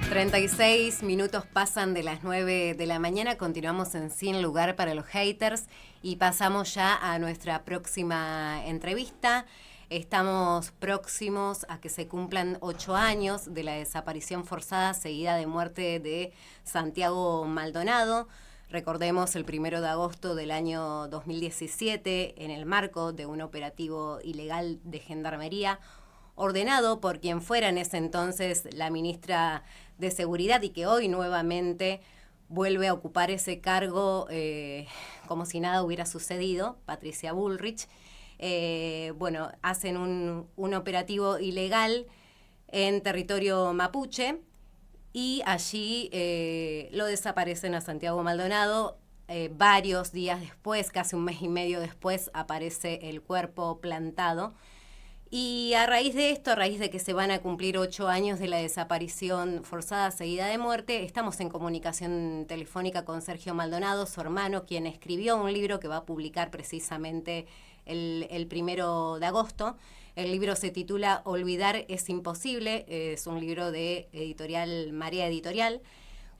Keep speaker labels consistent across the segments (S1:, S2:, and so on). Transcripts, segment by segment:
S1: 36 minutos pasan de las 9 de la mañana, continuamos en Sin Lugar para los Haters y pasamos ya a nuestra próxima entrevista. Estamos próximos a que se cumplan 8 años de la desaparición forzada seguida de muerte de Santiago Maldonado. Recordemos el 1 de agosto del año 2017, en el marco de un operativo ilegal de gendarmería, ordenado por quien fuera en ese entonces la ministra de Seguridad y que hoy nuevamente vuelve a ocupar ese cargo como si nada hubiera sucedido, Patricia Bullrich. Hacen un operativo ilegal en territorio mapuche y allí lo desaparecen a Santiago Maldonado. Varios días después, casi un mes y medio después, aparece el cuerpo plantado. Y a raíz de esto, a raíz de que se van a cumplir 8 años de la desaparición forzada seguida de muerte, estamos en comunicación telefónica con Sergio Maldonado, su hermano, quien escribió un libro que va a publicar precisamente el 1 de agosto. El libro se titula Olvidar es imposible, es un libro de editorial Marea Editorial,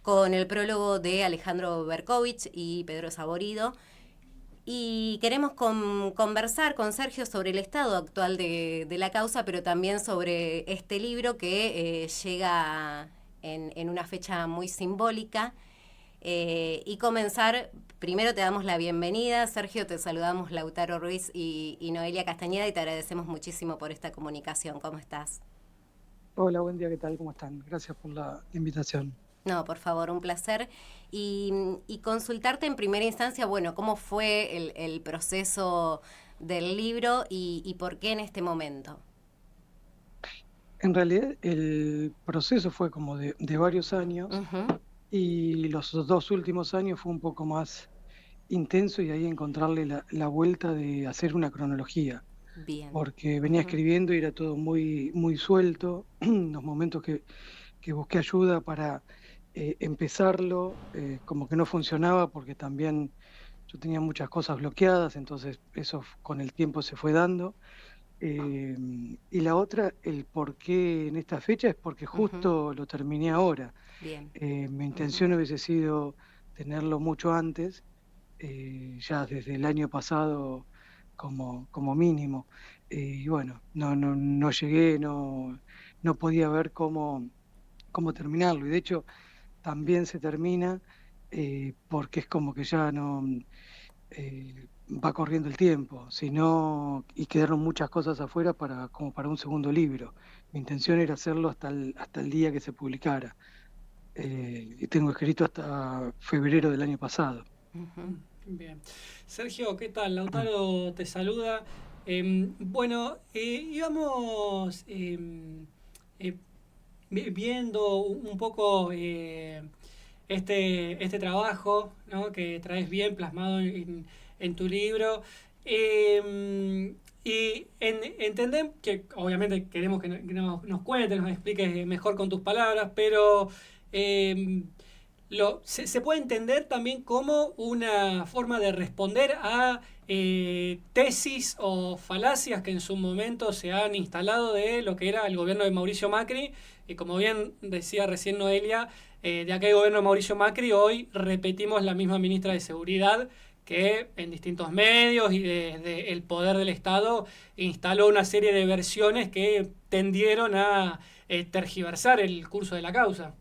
S1: con el prólogo de Alejandro Berkovich y Pedro Saborido. Y queremos conversar con Sergio sobre el estado actual de la causa, pero también sobre este libro que llega en una fecha muy simbólica. Y comenzar, primero te damos la bienvenida, Sergio, te saludamos Lautaro Ruiz y Noelia Castañeda y te agradecemos muchísimo por esta comunicación. ¿Cómo estás?
S2: Hola, buen día, ¿qué tal? ¿Cómo están? Gracias por la invitación.
S1: No, por favor, un placer. Y consultarte en primera instancia, bueno, cómo fue el proceso del libro y por qué en este momento.
S2: En realidad, el proceso fue como de varios años
S1: Ujú.
S2: y los 2 últimos años fue un poco más intenso y ahí encontrarle la vuelta de hacer una cronología,
S1: Bien.
S2: porque venía
S1: Ujú.
S2: escribiendo y era todo muy, muy suelto. Los momentos que busqué ayuda para empezarlo, como que no funcionaba porque también yo tenía muchas cosas bloqueadas, entonces eso con el tiempo se fue dando. Eh, y la otra, el por qué en esta fecha, es porque
S1: Ujú.
S2: justo lo terminé ahora.
S1: Bien.
S2: Mi
S1: Ujú.
S2: intención hubiese sido tenerlo mucho antes, ya desde el año pasado como mínimo. Y bueno, no llegué, no podía ver cómo terminarlo. Y de hecho, también se termina porque es como que ya no va corriendo el tiempo, sino, y quedaron muchas cosas afuera como para un segundo libro. Mi intención era hacerlo hasta el día que se publicara. Y tengo escrito hasta febrero del año pasado.
S1: Ujú.
S3: Bien. Sergio, ¿qué tal? Lautaro te saluda. Íbamos eh, viendo un poco este trabajo, ¿no? Que traes bien plasmado en tu libro. Entender que obviamente queremos que nos cuentes, nos expliques mejor con tus palabras, pero eh, se puede entender también como una forma de responder a tesis o falacias que en su momento se han instalado de lo que era el gobierno de Mauricio Macri. Y como bien decía recién Noelia, de aquel gobierno de Mauricio Macri, hoy repetimos la misma ministra de Seguridad que en distintos medios y desde el poder del Estado instaló una serie de versiones que tendieron a tergiversar el curso de la causa.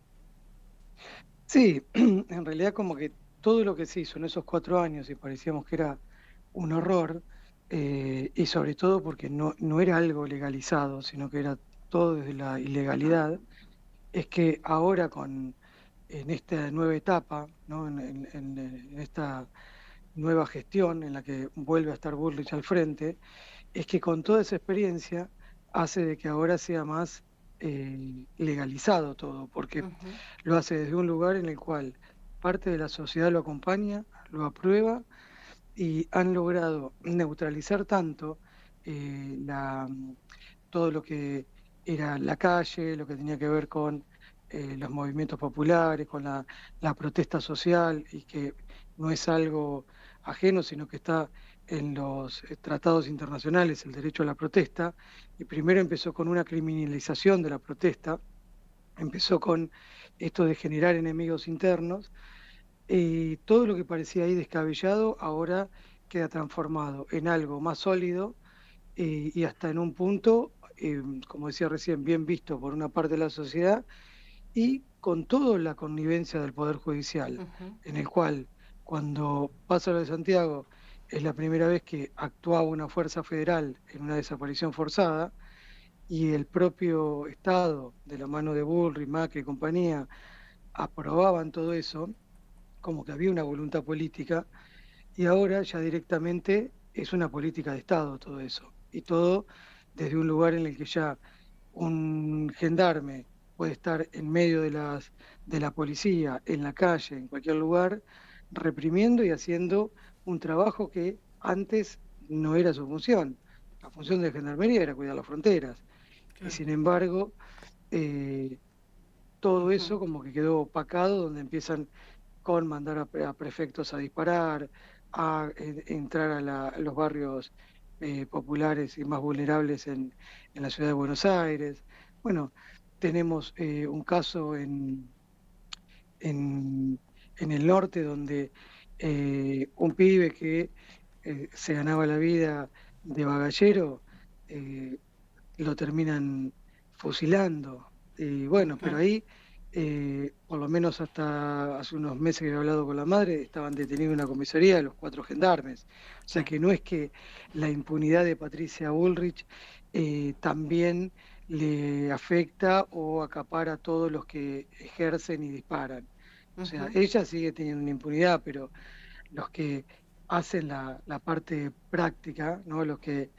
S2: Sí, en realidad como que todo lo que se hizo en esos 4 años y parecíamos que era un horror, y sobre todo porque no era algo legalizado, sino que era todo desde la ilegalidad, es que ahora en esta nueva etapa, ¿no? En esta nueva gestión en la que vuelve a estar Bullrich al frente, es que con toda esa experiencia hace de que ahora sea más legalizado todo, porque
S1: Ujú.
S2: lo hace desde un lugar en el cual parte de la sociedad lo acompaña, lo aprueba y han logrado neutralizar tanto todo lo que era la calle, lo que tenía que ver con los movimientos populares, con la protesta social, y que no es algo ajeno, sino que está en los tratados internacionales, el derecho a la protesta, y primero empezó con una criminalización de la protesta, empezó con esto de generar enemigos internos. Todo lo que parecía ahí descabellado ahora queda transformado en algo más sólido, y hasta en un punto, como decía recién, bien visto por una parte de la sociedad y con toda la connivencia del Poder Judicial,
S1: Ujú.
S2: en el cual cuando pasa lo de Santiago es la primera vez que actuaba una fuerza federal en una desaparición forzada, y el propio Estado, de la mano de Bullrich, Macri y compañía, aprobaban todo eso, como que había una voluntad política, y ahora ya directamente es una política de Estado todo eso. Y todo desde un lugar en el que ya un gendarme puede estar en medio de la policía, en la calle, en cualquier lugar, reprimiendo y haciendo un trabajo que antes no era su función. La función de gendarmería era cuidar las fronteras. Y
S3: Claro.
S2: sin embargo, eh, todo
S1: Ujú.
S2: eso como que quedó opacado, donde empiezan con mandar a prefectos a disparar, entrar a los barrios populares y más vulnerables en la ciudad de Buenos Aires. Bueno, tenemos un caso en, en el norte donde un pibe que se ganaba la vida de bagallero, eh, lo terminan fusilando. Y bueno, pero
S3: Claro.
S2: ahí, por lo menos hasta hace unos meses que he hablado con la madre, estaban detenidos en una comisaría de los 4 gendarmes. O sea
S3: Sí.
S2: que no es que la impunidad de Patricia Bullrich también le afecta o acapara a todos los que ejercen y disparan. O sea,
S1: Ujú.
S2: ella sigue teniendo una impunidad, pero los que hacen la parte práctica, ¿no? Los que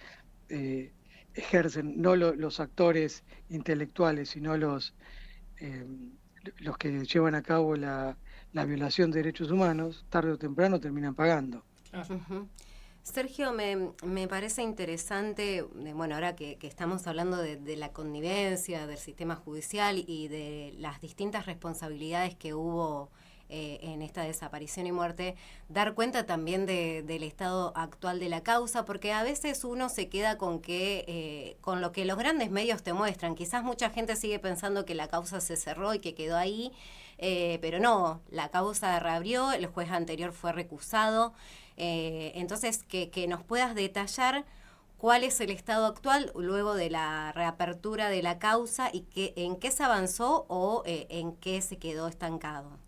S2: eh, ejercen, no los actores intelectuales, sino eh, los que llevan a cabo la violación de derechos humanos, tarde o temprano terminan pagando.
S3: Claro.
S1: Ujú. Sergio, me parece interesante, bueno, ahora que estamos hablando de la connivencia del sistema judicial y de las distintas responsabilidades que hubo en esta desaparición y muerte, dar cuenta también del estado actual de la causa, porque a veces uno se queda con lo que los grandes medios te muestran. Quizás mucha gente sigue pensando que la causa se cerró y que quedó ahí, pero no, la causa reabrió, el juez anterior fue recusado. Entonces, que nos puedas detallar cuál es el estado actual luego de la reapertura de la causa y en qué se avanzó o en qué se quedó estancado.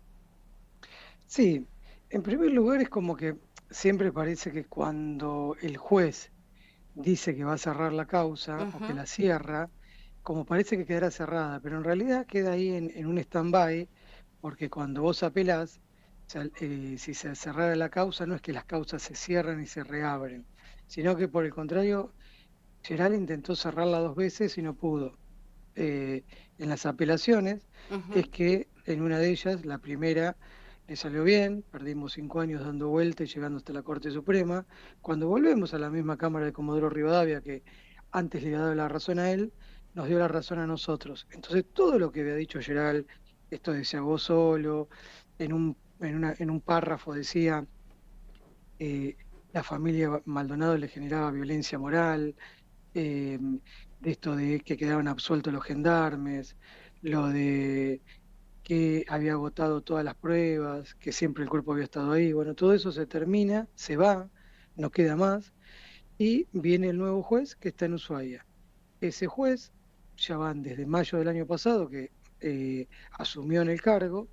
S2: Sí, en primer lugar es como que siempre parece que cuando el juez dice que va a cerrar la causa o que
S1: Ujú.
S2: la cierra, como parece que quedará cerrada, pero en realidad queda ahí en un stand-by, porque cuando vos apelás, o sea, si se cerrara la causa, no es que las causas se cierran y se reabren, sino que por el contrario, Geral intentó cerrarla 2 veces y no pudo. En las apelaciones es
S1: Ujú.
S2: que en una de ellas, la primera, le salió bien, perdimos 5 años dando vuelta y llegando hasta la Corte Suprema. Cuando volvemos a la misma Cámara de Comodoro Rivadavia, que antes le había dado la razón a él, nos dio la razón a nosotros. Entonces, todo lo que había dicho Geral, esto de se ahogó solo, en un párrafo decía, eh, la familia Maldonado le generaba violencia moral, eh, de esto de que quedaban absueltos los gendarmes, lo de que había agotado todas las pruebas, que siempre el cuerpo había estado ahí. Bueno, todo eso se termina, se va, no queda más, y viene el nuevo juez que está en Ushuaia. Ese juez ya van desde mayo del año pasado que asumió en el cargo,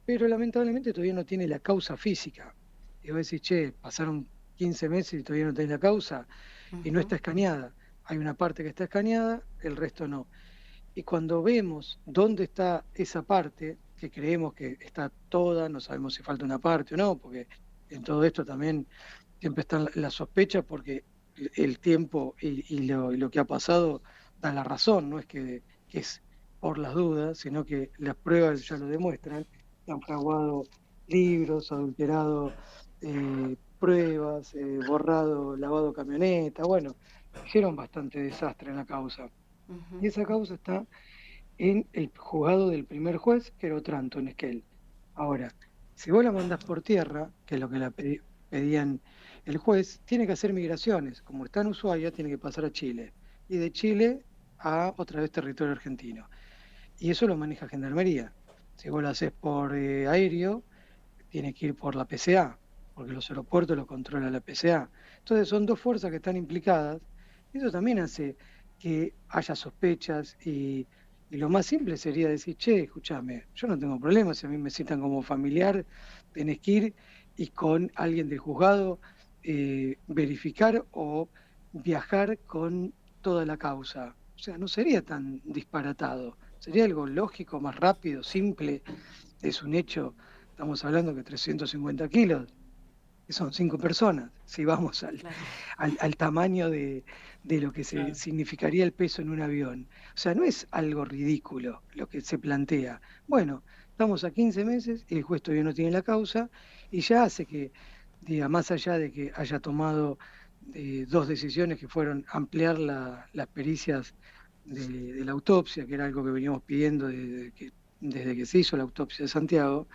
S2: pero lamentablemente todavía no tiene la causa física. Y vos decís, che, pasaron 15 meses y todavía no tenés la causa, y no
S1: Ujú.
S2: está escaneada. Hay una parte que está escaneada, el resto no. Y cuando vemos dónde está esa parte, que creemos que está toda, no sabemos si falta una parte o no, porque en todo esto también siempre están las sospechas, porque el tiempo y lo que ha pasado da la razón, no es que es por las dudas, sino que las pruebas ya lo demuestran. Han fraguado libros, adulterado pruebas, borrado, lavado camioneta, bueno, hicieron bastante desastre en la causa.
S1: Ujú.
S2: Y esa causa está en el juzgado del primer juez, que era Otranto, en Esquel. Ahora, si vos la mandás por tierra, que es lo que pedían el juez, tiene que hacer migraciones. Como está en Ushuaia, tiene que pasar a Chile. Y de Chile a otra vez territorio argentino. y eso lo maneja Gendarmería. Si vos lo haces por aéreo, tiene que ir por la PCA, porque los aeropuertos los controla la PCA. Entonces son dos fuerzas que están implicadas. Eso también hace que haya sospechas y lo más simple sería decir, che, escúchame, yo no tengo problema, si a mí me citan como familiar, tenés que ir y con alguien del juzgado verificar o viajar con toda la causa. O sea, no sería tan disparatado, sería algo lógico, más rápido, simple. Es un hecho, estamos hablando que 350 kilos, que son 5 personas, si vamos
S1: Claro.
S2: al tamaño de lo que
S3: Claro.
S2: significaría el peso en un avión. O sea, no es algo ridículo lo que se plantea. Bueno, estamos a 15 meses y el juez todavía no tiene la causa y ya hace que, diga, más allá de que haya tomado dos decisiones que fueron ampliar las pericias de la autopsia, que era algo que veníamos pidiendo desde que se hizo la autopsia de Santiago,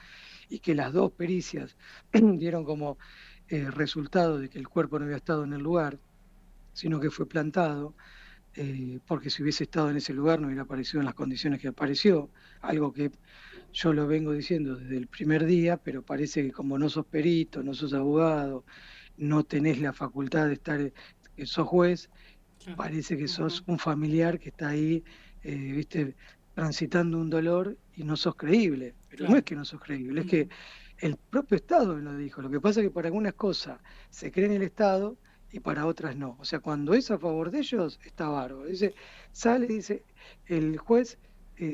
S2: y que las dos pericias dieron como resultado de que el cuerpo no había estado en el lugar, sino que fue plantado, porque si hubiese estado en ese lugar no hubiera aparecido en las condiciones que apareció, algo que yo lo vengo diciendo desde el primer día, pero parece que como no sos perito, no sos abogado, no tenés la facultad de estar, que sos juez,
S3: Claro.
S2: parece que sos
S1: Ujú.
S2: un familiar que está ahí, viste, transitando un dolor y no sos creíble. Pero no
S3: Claro.
S2: es que no sos creíble, es que
S3: Ujú.
S2: el propio Estado me lo dijo. Lo que pasa es que para algunas cosas se cree en el Estado y para otras no. O sea, cuando es a favor de ellos, está bárbaro. Dice, sale, dice, el juez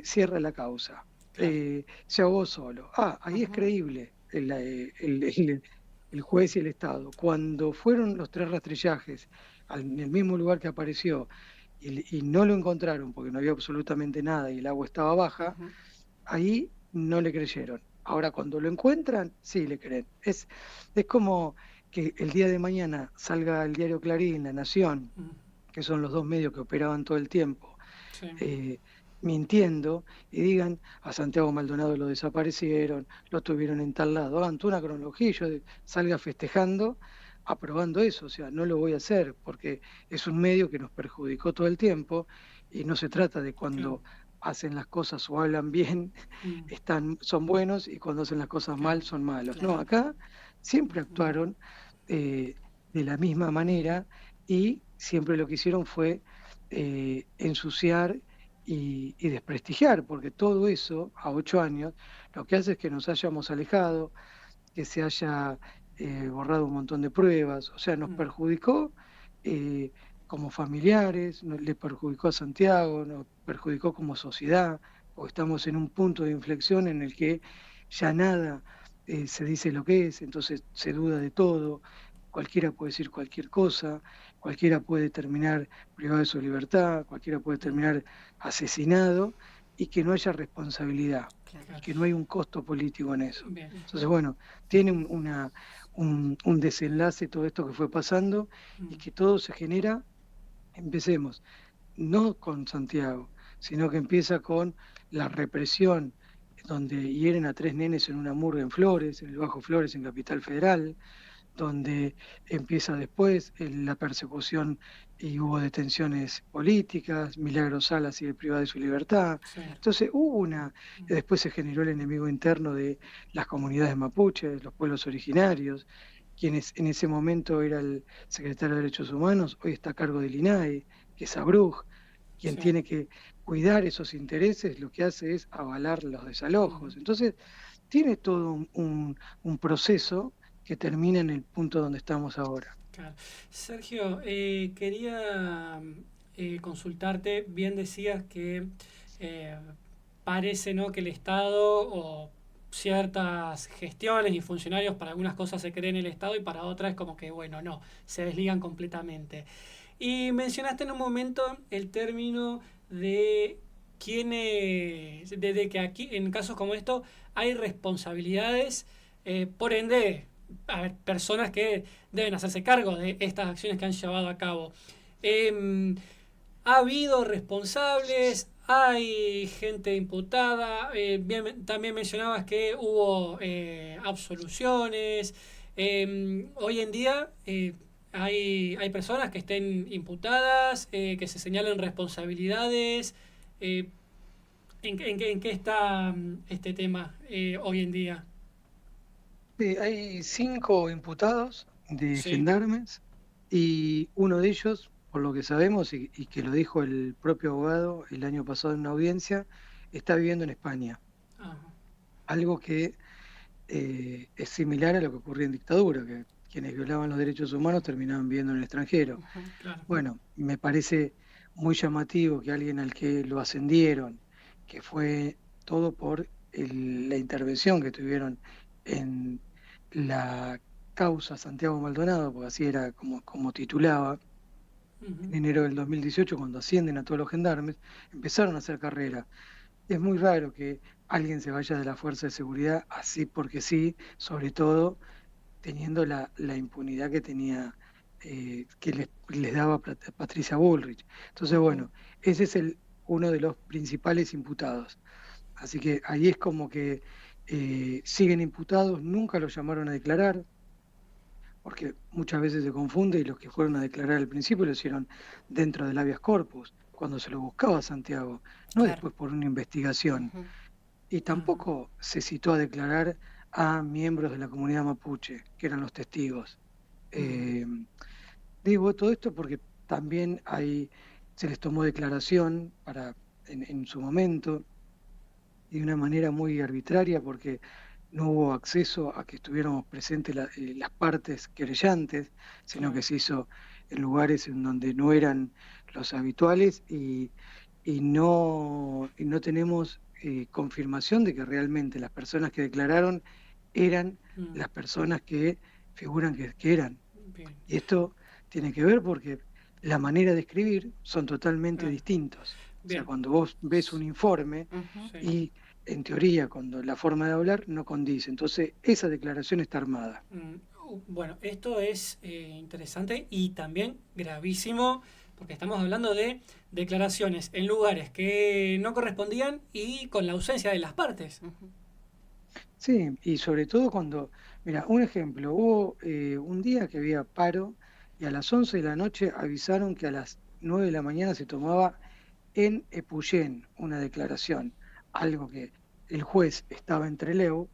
S2: cierra la causa.
S3: Claro.
S2: Se ahogó solo. Ah, ahí es
S1: Ujú.
S2: creíble el juez y el Estado. Cuando fueron los 3 rastrillajes en el mismo lugar que apareció y no lo encontraron porque no había absolutamente nada y el agua estaba baja,
S1: Ujú.
S2: ahí no le creyeron. Ahora cuando lo encuentran, sí le creen. Es como que el día de mañana salga el diario Clarín, La Nación,
S3: Ujú.
S2: que son los dos medios que operaban todo el tiempo,
S3: Sí.
S2: eh, mintiendo y digan a Santiago Maldonado lo desaparecieron, lo tuvieron en tal lado, hagan toda una cronología y yo salga festejando, aprobando eso. O sea, no lo voy a hacer porque es un medio que nos perjudicó todo el tiempo y no se trata de
S3: Claro.
S2: cuando hacen las cosas o hablan bien,
S3: Mm.
S2: son buenos y cuando hacen las cosas
S3: Claro.
S2: mal son malos. No,
S1: Claro.
S2: acá siempre
S3: Ujú.
S2: actuaron eh, de la misma manera y siempre lo que hicieron fue ensuciar y desprestigiar, porque todo eso a 8 años lo que hace es que nos hayamos alejado, que se haya borrado un montón de pruebas, o sea, nos
S3: Mm.
S2: perjudicó como familiares, le perjudicó a Santiago, nos perjudicó como sociedad, o estamos en un punto de inflexión en el que ya nada se dice lo que es, entonces se duda de todo, cualquiera puede decir cualquier cosa, cualquiera puede terminar privado de su libertad, cualquiera puede
S3: Mm.
S2: terminar asesinado y que no haya responsabilidad
S1: Claro.
S2: y
S3: Claro.
S2: que no hay un costo político en eso.
S3: Bien.
S2: Entonces,
S1: Ujú.
S2: bueno, tiene un desenlace todo esto que fue pasando y
S3: Mm.
S2: que todo se genera, empecemos, no con Santiago, sino que empieza con la represión, donde hieren a 3 nenes en una murga en Flores, en el Bajo Flores, en Capital Federal, donde empieza después la persecución y hubo detenciones políticas, Milagros Sala sigue privada de su libertad.
S3: Sí.
S2: Entonces hubo
S3: Mm.
S2: después se generó el enemigo interno de las comunidades mapuches, los pueblos originarios, quienes en ese momento era el secretario de Derechos Humanos, hoy está a cargo del INAE, que es Abruj, quien
S3: Sí.
S2: tiene que cuidar esos intereses, lo que hace es avalar los
S3: Ujú.
S2: desalojos. Entonces, tiene todo un proceso que termina en el punto donde estamos ahora.
S3: Claro. Sergio, quería consultarte, bien decías que eh, parece, ¿no?, que el Estado o ciertas gestiones y funcionarios para algunas cosas se creen en el Estado y para otras es como que, bueno, no, se desligan completamente. Y mencionaste en un momento el término de de que aquí, en casos como esto, hay responsabilidades, por ende, a ver, personas que deben hacerse cargo de estas acciones que han llevado a cabo. Eh, ¿Ha habido responsables? ¿Hay gente imputada? También mencionabas que hubo absoluciones. Hoy en día hay personas que estén imputadas, que se señalen responsabilidades. Eh, en qué está este tema hoy en día?
S2: Sí, hay 5 imputados de
S3: Sí.
S2: gendarmes y uno de ellos, por lo que sabemos y que lo dijo el propio abogado el año pasado en una audiencia, está viviendo en España.
S3: Ajá.
S2: Algo que es similar a lo que ocurría en dictadura, que quienes violaban los derechos humanos terminaban viviendo en el extranjero.
S1: Ujú.
S3: Claro.
S2: Bueno, me parece muy llamativo que alguien al que lo ascendieron, que fue todo por la intervención que tuvieron en la causa Santiago Maldonado, porque así era como titulaba, en
S3: Ujú.
S2: enero del 2018, cuando ascienden a todos los gendarmes, empezaron a hacer carrera. Es muy raro que alguien se vaya de la fuerza de seguridad así porque sí, sobre todo teniendo la impunidad que tenía, que les daba Patricia Bullrich. Entonces,
S1: Ujú.
S2: bueno, ese es uno de los principales imputados. Así que ahí es como que siguen imputados, nunca los llamaron a declarar, porque muchas veces se confunde y los que fueron a declarar al principio lo hicieron dentro del habeas corpus, cuando se lo buscaba a Santiago, no
S1: Claro.
S2: después por una investigación.
S1: Ujú.
S2: Y
S3: Ajá.
S2: tampoco se citó a declarar a miembros de la comunidad mapuche, que eran los testigos.
S3: Ujú.
S2: Eh, Digo todo esto porque también se les tomó declaración en su momento y de una manera muy arbitraria porque no hubo acceso a que estuviéramos presentes las partes querellantes, sino que
S3: Claro.
S2: se hizo en lugares en donde no eran los habituales y no tenemos confirmación de que realmente las personas que declararon eran
S3: Mm.
S2: las personas que figuran que eran.
S3: Bien.
S2: Y esto tiene que ver porque la manera de escribir son totalmente
S3: Claro.
S2: distintos. O sea,
S3: Bien.
S2: cuando vos ves un informe
S1: Ujú.
S3: Sí.
S2: y en teoría cuando la forma de hablar no condice, entonces esa declaración está armada.
S3: Bueno, esto es interesante y también gravísimo porque estamos hablando de declaraciones en lugares que no correspondían y con la ausencia de las partes.
S1: Ujú.
S2: Sí, y sobre todo mira, un ejemplo, hubo un día que había paro y a las 11 de la noche avisaron que a las 9 de la mañana se tomaba en Epuyén una declaración, algo que el juez estaba en Trelew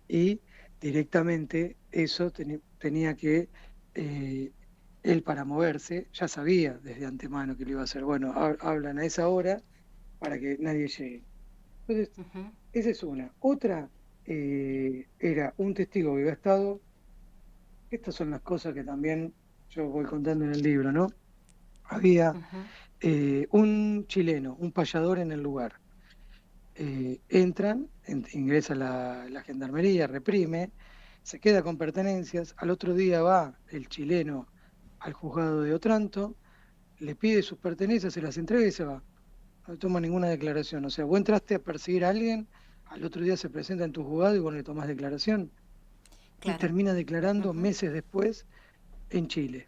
S2: y directamente eso tenía que, eh, él para moverse, ya sabía desde antemano que lo iba a hacer. Bueno, hablan a esa hora para que nadie llegue. Entonces,
S1: Ujú.
S2: esa es una. Otra era un testigo que había estado, estas son las cosas que también yo voy contando en el libro, ¿no? Había
S1: Ujú.
S2: un chileno, un payador en el lugar. Entran, ingresa la gendarmería, reprime, se queda con pertenencias, al otro día va el chileno al juzgado de Otranto, le pide sus pertenencias, se las entrega y se va. No toma ninguna declaración. O sea, vos entraste a perseguir a alguien, al otro día se presenta en tu juzgado y vos no le tomás declaración. Y
S1: Claro.
S2: termina declarando
S1: Ujú.
S2: meses después en Chile.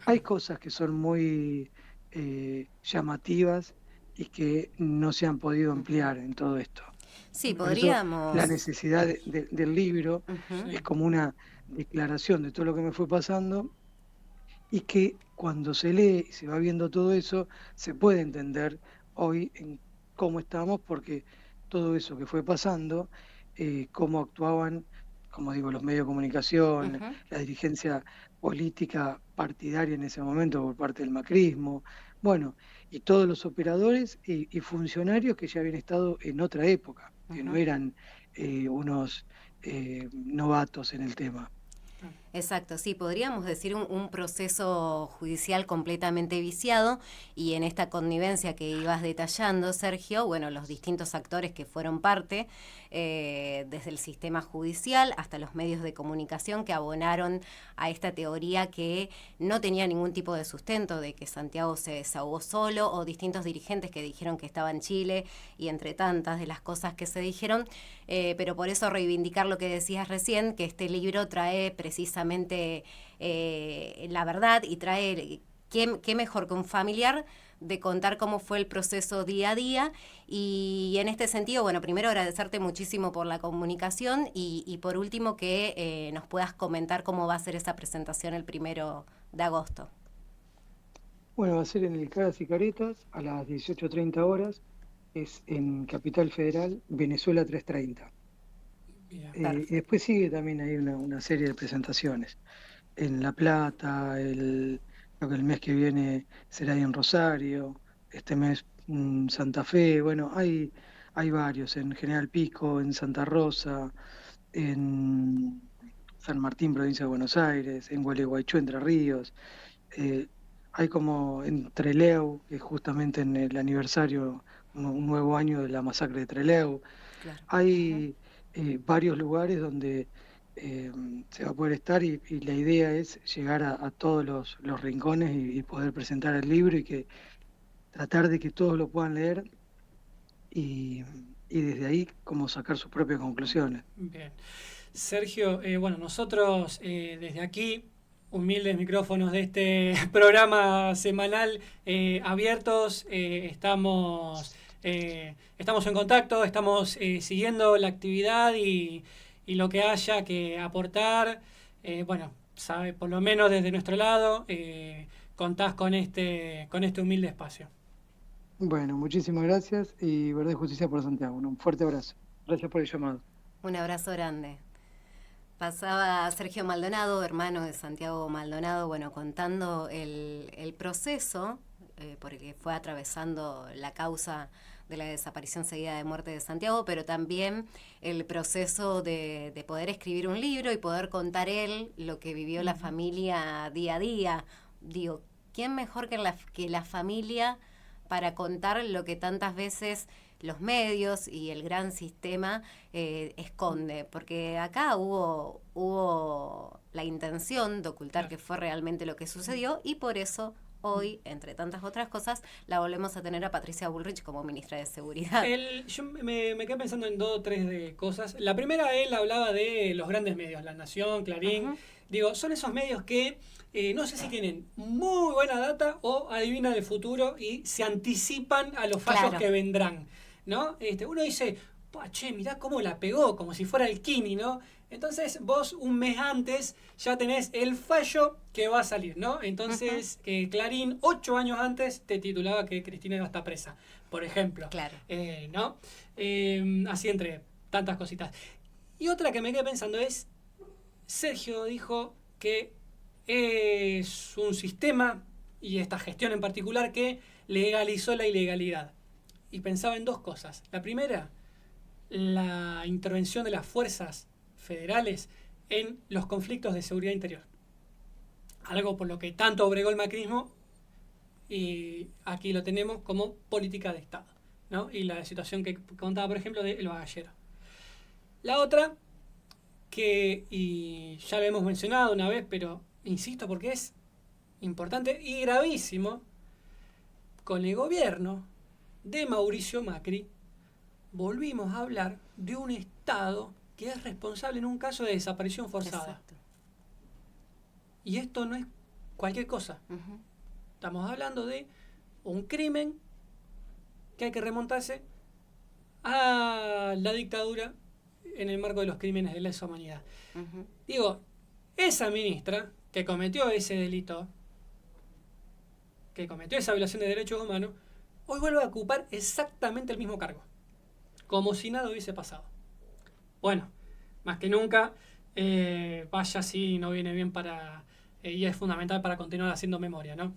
S2: Hay cosas que son muy llamativas y que no se han podido
S1: Ujú.
S2: ampliar en todo esto.
S1: Sí,
S2: Por eso la
S1: podríamos.
S2: necesidad del libro
S1: Ujú.
S2: es
S3: Sí.
S2: como una declaración de todo lo que me fue pasando y que cuando se lee y se va viendo todo eso, se puede entender hoy en cómo estamos, porque todo eso que fue pasando, cómo actuaban, como digo, los medios de comunicación,
S1: Ujú.
S2: la dirigencia política partidaria en ese momento por parte del macrismo, bueno, y todos los operadores y funcionarios que ya habían estado en otra época, que no
S1: Ujú.
S2: eran unos novatos en el tema.
S1: Exacto, sí, podríamos decir un proceso judicial completamente viciado y en esta connivencia que ibas detallando, Sergio, bueno, los distintos actores que fueron parte, desde el sistema judicial hasta los medios de comunicación que abonaron a esta teoría que no tenía ningún tipo de sustento, de que Santiago se desahogó solo, o distintos dirigentes que dijeron que estaba en Chile y entre tantas de las cosas que se dijeron, pero por eso reivindicar lo que decías recién, que este libro trae precisamente la verdad y trae qué mejor que un familiar de contar cómo fue el proceso día a día. Y en este sentido, bueno, primero agradecerte muchísimo por la comunicación y por último que nos puedas comentar cómo va a ser esa presentación el 1 de agosto.
S2: Bueno, va a ser en el Caras y Caretas a las 18:30 horas. es en Capital Federal, Venezuela 330.
S3: Bien.
S2: Y
S1: Perfecto.
S2: después sigue también ahí una serie de presentaciones. En La Plata, creo que el mes que viene será ahí en Rosario, este mes Santa Fe, bueno, hay varios, en General Pico, en Santa Rosa, en San Martín, provincia de Buenos Aires, en Gualeguaychú, Entre Ríos. eh, Hay como en Trelew, que es justamente en el aniversario, un nuevo año de la masacre de Trelew.
S1: Claro. Ujú.
S2: Hay varios lugares donde eh, se va a poder estar y la idea es llegar a todos los rincones y poder presentar el libro y que tratar de que todos lo puedan leer y, y desde ahí como sacar sus propias conclusiones.
S3: Bien. Sergio, bueno, nosotros desde aquí, humildes micrófonos de este programa semanal abiertos, estamos en contacto, estamos siguiendo la actividad y lo que haya que aportar. Bueno, sabe, por lo menos desde nuestro lado, contás con este humilde espacio.
S2: Bueno, muchísimas gracias y Verdad y Justicia por Santiago. Un fuerte abrazo. Gracias por el llamado.
S1: Un abrazo grande. Pasaba Sergio Maldonado, hermano de Santiago Maldonado, bueno, contando el proceso porque fue atravesando la causa de la desaparición seguida de muerte de Santiago, pero también el proceso de poder escribir un libro y poder contar él lo que vivió la familia día a día. Digo, ¿quién mejor que la familia para contar lo que tantas veces los medios y el gran sistema esconde? Porque acá hubo la intención de ocultar
S3: Claro.
S1: que fue realmente lo que sucedió y por eso hoy, entre tantas otras cosas, la volvemos a tener a Patricia Bullrich como ministra de Seguridad.
S3: Yo me quedé pensando en dos o tres de cosas. La primera, él hablaba de los grandes medios, La Nación, Clarín.
S1: Ujú.
S3: Digo, son esos medios que no sé si tienen muy buena data o adivinan el futuro y se anticipan a los fallos
S1: Claro.
S3: que vendrán, ¿no? Uno dice, che, mirá cómo la pegó, como si fuera el Kini, ¿no? Entonces vos un mes antes ya tenés el fallo que va a salir, ¿no?
S1: Ujú.
S3: Entonces Clarín 8 años antes te titulaba que Cristina iba a estar presa, por ejemplo,
S1: Claro.
S3: ¿no? Así entre tantas cositas. Y otra que me quedé pensando es, Sergio dijo que es un sistema, y esta gestión en particular, que legalizó la ilegalidad. Y pensaba en dos cosas. La primera, la intervención de las fuerzas federales en los conflictos de seguridad interior. Algo por lo que tanto bregó el macrismo y aquí lo tenemos como política de Estado, ¿no? Y la situación que contaba, por ejemplo, de El Bagallero. La otra, y ya lo hemos mencionado una vez, pero insisto porque es importante y gravísimo, con el gobierno de Mauricio Macri volvimos a hablar de un Estado que es responsable en un caso de desaparición forzada.
S1: Exacto.
S3: Y esto no es cualquier cosa.
S1: Ujú.
S3: Estamos hablando de un crimen que hay que remontarse a la dictadura en el marco de los crímenes de lesa humanidad.
S1: Ujú.
S3: Digo, esa ministra que cometió ese delito, que cometió esa violación de derechos humanos, hoy vuelve a ocupar exactamente el mismo cargo, como si nada hubiese pasado. Bueno, más que nunca, vaya si no viene bien para, y es fundamental para continuar haciendo memoria, ¿no?